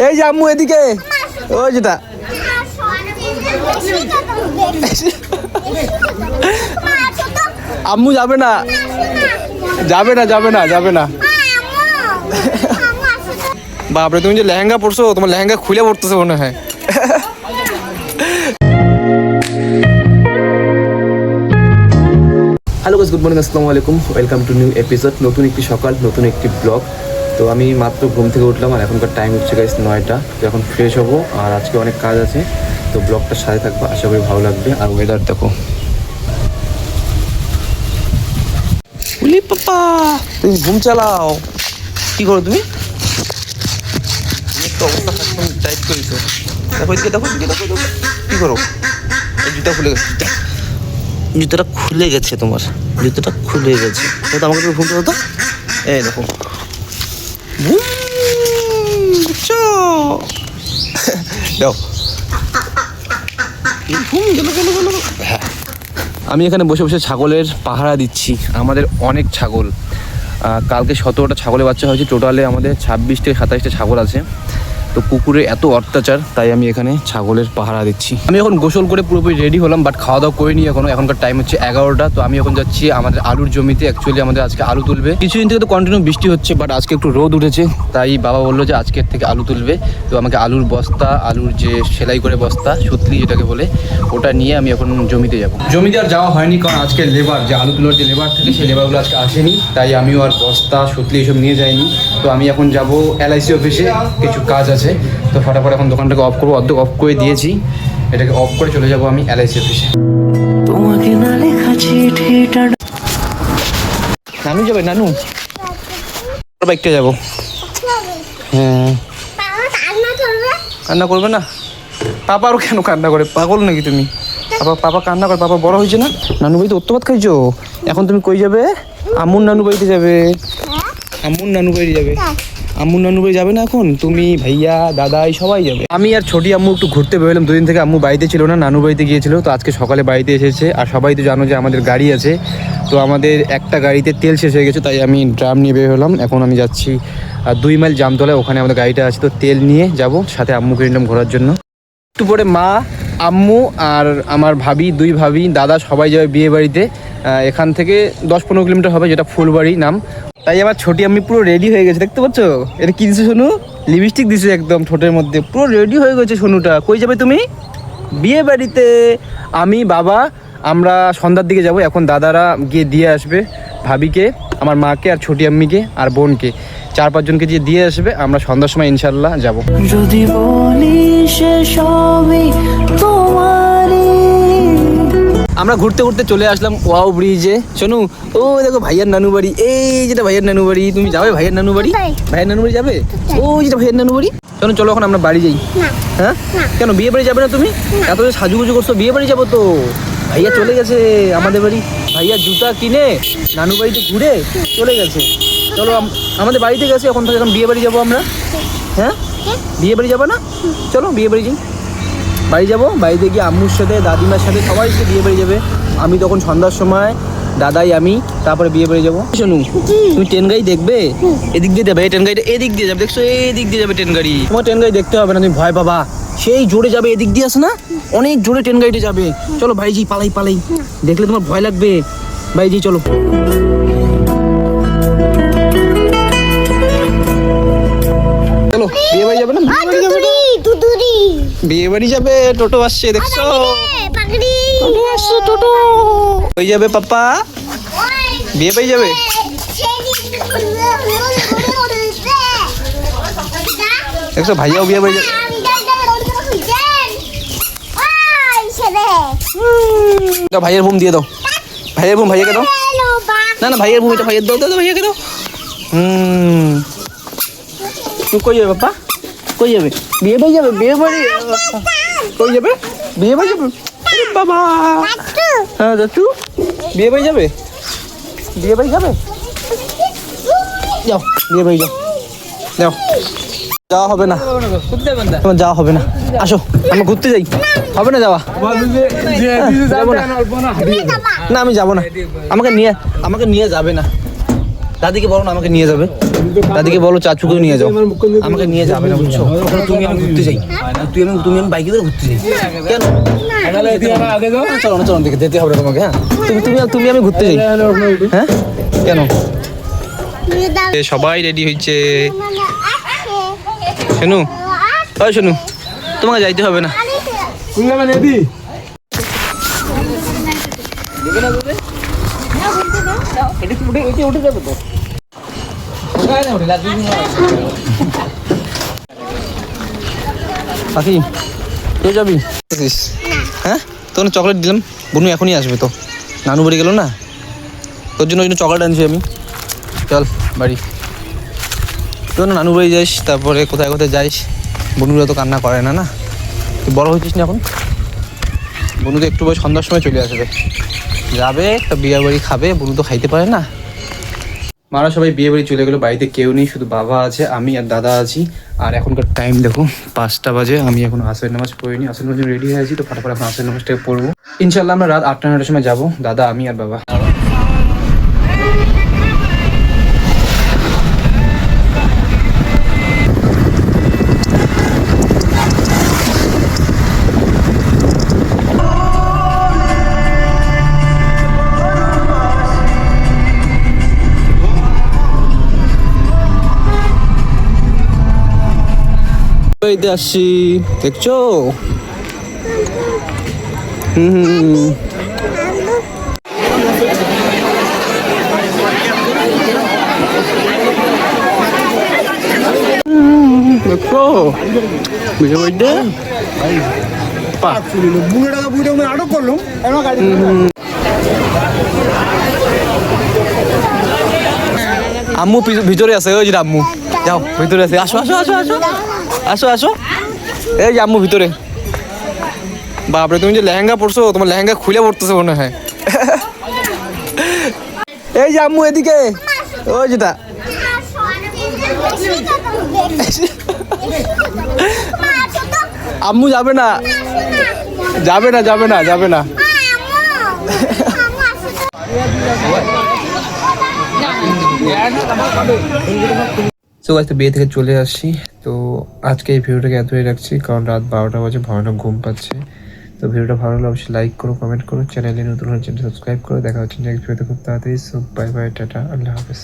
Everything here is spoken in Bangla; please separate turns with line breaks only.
এই যে আম্মু এদিকে, ওই যেটা আম্মু যাবে না, যাবে না, যাবে না, যাবে না। বাপরে, তুমি যে লেহেঙ্গা পরছো, তোমার লেহেঙ্গা খুলে পড়তেছে মনে হয়। হ্যালো গাইস, গুড মর্নিং, আসসালামু আলাইকুম, ওয়েলকাম টু নিউ এপিসোড। নতুন একটি সকাল, নতুন একটি ব্লগ। তো আমি মাত্র ঘুম থেকে উঠলাম আর এখনকার টাইম হচ্ছে গাইস 9টা। তো এখন ফ্রেশ হবো আর আজকে অনেক কাজ আছে, তো ব্লগটার সাথে থাকবো, আশা করি ভালো লাগবে। আর ওয়েদার দেখো, উলি পাপা, তুমি ঘুম চালাও, কি করো তুমি? তো অবস্থা টাইট করেছো, দেখো এদিকে, দেখো এদিকে, দেখো কি করো? জুতা খুলে গেছে, জুতাটা খুলে গেছে, তোমার জুতাটা খুলে গেছে। তো আমাকে তো ঘুমতে হতো। এই দেখো, দাও, হ্যাঁ। আমি এখানে বসে বসে ছাগলের পাহারা দিচ্ছি। আমাদের অনেক ছাগল, কালকে 17টা ছাগলের বাচ্চা হয়েছে। টোটালে আমাদের 26 থেকে 27টা ছাগল আছে। তো কুকুরের এত অত্যাচার, তাই আমি এখানে ছাগলের পাহারা দিচ্ছি। আমি এখন গোসল করে পুরোপুরি রেডি হলাম, বাট খাওয়া দাওয়া করিনি এখনো। এখনকার টাইম হচ্ছে 11টা। তো আমি এখন যাচ্ছি আমাদের আলুর জমিতে। অ্যাকচুয়ালি আমাদের আজকে আলু তুলবে। কিছুদিন থেকে তো কন্টিনিউ বৃষ্টি হচ্ছে, বাট আজকে একটু রোদ উঠেছে, তাই বাবা বললো যে আজকের থেকে আলু তুলবে। তো আমাকে আলুর বস্তা, আলুর যে সেলাই করে বস্তা, সুতলি যেটাকে বলে, ওটা নিয়ে আমি এখন জমিতে যাব। জমিতে আর যাওয়া হয়নি, কারণ আজকে লেবার, যে আলু তোলার যে লেবার থাকে, সেই লেবারগুলো আজকে আসেনি, তাই আমিও আর বস্তা, সুতলি এসব নিয়ে যাইনি। তো আমি এখন যাব LIC অফিসে, কিছু কাজ আছে। তো ফটাফট এখন দোকানটাকে অফ করবো, অর্ধেক অফ করে দিয়েছি, এটাকে অফ করে চলে যাবো আমি LIC অফিসে। তোমাকে না লেখা চিঠিটা, নানু যাবে, নানু বাইকটা যাবো। হ্যাঁ, কান্না করবে না? পাপা আরও কেন কান্না করে, পাগল নাকি তুমি? পাপা কান্না করে, পাপা বড় হয়েছে না? নানু বাড়িতে উত্তপাত খাইছো, এখন তুমি কই যাবে? আম্মুর নানু বাড়িতে যাবে। আম্মুর নানু বাড়ি যাবে। আম্মুর নানু বাড়ি যাবে না এখন? তুমি, ভাইয়া, দাদাই সবাই যাবে। আমি আর ছোটি আম্মু একটু ঘুরতে বেরোলাম। দুদিন থেকে আম্মু বাড়িতে ছিল না, নানু বাড়িতে গিয়েছিল। তো আজকে সকালে বাড়িতে এসেছে। আর সবাই তো জানো যে আমাদের গাড়ি আছে। তো আমাদের একটা গাড়িতে তেল শেষ হয়ে গেছে, তাই আমি ড্রাম নিয়ে বের হলাম। এখন আমি যাচ্ছি 2 মাইল জামতলায়, ওখানে আমাদের গাড়িটা আছে। তো তেল নিয়ে যাব, সাথে আম্মুকে নিলাম ঘোরার জন্য। একটু পরে মা, আম্মু আর আমার ভাবি, 2 ভাবি, দাদা সবাই যাবে বিয়ে বাড়িতে। এখান থেকে 10-15 কিলোমিটার হবে, যেটা ফুলবাড়ি নাম। তাই আমার ছোটি আমি পুরো রেডি হয়ে গেছে, দেখতে পাচ্ছ? এটা কি দিছে সোনু? লিপস্টিক দিছে একদম ঠোঁটের মধ্যে, পুরো রেডি হয়ে গেছে সোনুটা। কই যাবে তুমি? বিয়ে বাড়িতে। আমি, বাবা, আমরা সন্ধ্যার দিকে যাব। এখন দাদারা গিয়ে দিয়ে আসবে ভাবিকে, আমার মাকে, আর ছোটি আম্মিকে, আর বোনকে, 4-5 জনকে গিয়ে দিয়ে আসবে। আমরা সন্ধ্যার সময় ইনশাল্লাহ যাব। যদি বলি সবই তোমারই। আমরা ঘুরতে ঘুরতে চলে আসলাম ওয়াও ব্রিজে। শোনো, ও দেখো ভাইয়ার নানু বাড়ি, এই যেটা ভাইয়ার নানু বাড়ি। তুমি যাবে ভাইয়ার নানু বাড়ি? ভাইয়ার নানু বাড়ি যাবে? ও যেটা ভাইয়ার নানু বাড়ি। শোনো, চলো এখন আমরা বাড়ি যাই। হ্যাঁ, কেন বিয়ে বাড়ি যাবে না তুমি? এত সাজুগুজু করছো, বিয়ে বাড়ি যাবো তো। ভাইয়া চলে গেছে আমাদের বাড়ি। ভাইয়া জুতা কিনে নানু বাড়িতে ঘুরে চলে গেছে। চলো, আমাদের বাড়িতে গেছে, এখন থেকে এখন বিয়ে বাড়ি যাবো আমরা। হ্যাঁ, বিয়ে বাড়ি যাবো না? চলো বিয়ে বাড়ি যাই। বাড়ি যাবো, বাড়িতে গিয়ে আম্মুর সাথে, দাদিমার সাথে সবাই সাথে বিয়ে বাড়ি যাবে। আমি তখন সন্ধ্যার সময়, দাদাই আমি, তারপরে বিয়ে বাড়ি যাবো। শোনো, তুমি ট্রেন গাড়ি দেখবে? এদিক দিয়ে যাবে, এই ট্রেন গাড়িটা এদিক দিয়ে যাবে, দেখছো? এদিক দিয়ে যাবে ট্রেন গাড়ি। তোমার ট্রেন গাড়ি দেখতে হবে না, তুমি ভয় পাবা। সেই জোরে যাবে, এদিক দিয়ে আসে না, অনেক জোরে ট্রেন গাড়িটা যাবে। চলো ভাইজি, পালাই পালাই, দেখলে তোমার ভয় লাগবে। ভাইজি চলো। চলো বিয়ে বাড়ি যাবে না? বিয়ে বাড়ি যাবে, টোটো আসছে, দেখছো? টোটো আসছে, টোটো হয়ে যাবে। পাপা বিয়ে বাড়ি যাবে। দেখছো, ভাইয়াও বিয়ে বাড়ি যাবে। ভাইয়ের বুম দিয়ে দাও, ভাইয়ের বুম ভাইয়াকে দাও। না না, ভাইয়ের বুম, এটা ভাইয়ের দাও, দাও ভাইয়াকে দাও। তুমি কই যাবে পাপা? কই যাবে? বিয়ে বাড়ি যাবে, বিয়ে বাড়ি। কই যাবে? বিয়ে বাড়ি যাবে বাবা। হ্যাঁ দাদু, বিয়ে বাড়ি যাবে, বিয়ে বাড়ি যাবে। যাও বিয়ে বাড়ি যাও, যাও। যাওয়া হবে না, তোমার যাওয়া হবে না। আসো আমরা ঘুরতে যাই। হবে না যাওয়া, না আমি যাবো না। আমাকে নিয়ে যাবে না। দাদিকে বলো না আমাকে নিয়ে যাবে। দাদিকে বলো চাচুকেও নিয়ে যাও। আমাকে নিয়ে যাবে না বুঝছো, তুমি আমি ঘুরতে যাই, তুমি আমি বাইকে করে ঘুরতে যাই। কেন? চলো না, চলো দেখে যেতে হবে তোমাকে। হ্যাঁ তুমি আমি ঘুরতে যাই। হ্যাঁ কেন? সবাই রেডি হয়েছে। শোনো, ওই শোনো, তোমাকে যাইতে হবে না। পাখি তুই যাবি? হ্যাঁ তোর চকলেট দিলাম, বুনু এখনই আসবে তো, নানু বাড়ি গেল না, তোর জন্য ওই চকলেট আনছি আমি। চল বাড়ি, তুই না নানু বাড়ি যাইস, তারপরে কোথায় কোথায় যাইস। বনুরা তো কান্না করে না, না তুই বড় হয়েছিস না এখন। বনু তো একটু বয়স সন্ধ্যার সময় চলে আসবে, যাবে একটা বিয়ে বাড়ি খাবে, বনু তো খাইতে পারে না। মারা সবাই বিয়ে বাড়ি চলে গেলো, বাড়িতে কেউ নেই, শুধু বাবা আছে, আমি আর দাদা আছি। আর এখনকার টাইম দেখো 5টা বাজে, আমি এখন আসরের নামাজ পড়িনি, আসরের নামাজ রেডি হয়ে আছি, তো ফটাফট এখন আসরের নামাজটাকে পড়বো। ইনশাল্লাহ আমরা রাত 8টা-9টার সময় যাবো, দাদা আমি আর বাবা। বাড়িতে আসছি দেখছো। দেখছো বিয়ে বাড়িতে আটক করলাম। আম্মু ভিতরে আছে, ওই যে আম্মু, যাও ভিতরে আছে, আসো আসো আসো আসো আসো আসো, এই যে আম্মু ভিতরে। বাপরে তুমি যে লেহেঙ্গা পরছো, তোমার লেহেঙ্গা খুলে পড়তেছে মনে হয়। এই যে আম্মু এদিকে, ওই যেটা। আম্মু যাবে না, যাবে না, যাবে না, যাবে না। তো আজকে বিয়ে থেকে চলে আসছি, তো আজকে এই ভিডিওটাকে এতটাই রাখছি, কারণ রাত 12টা বাজে, ভয়ানক ঘুম পাচ্ছে। তো ভিডিওটা ভালো লাগলে অবশ্যই লাইক করো, কমেন্ট করো, চ্যানেলে নতুন হলে চ্যানেল সাবস্ক্রাইব করো। দেখা হচ্ছে নেক্সট ভিডিওতে খুব তাড়াতাড়ি। সো বাই বাই, টাটা, আল্লাহ হাফেজ।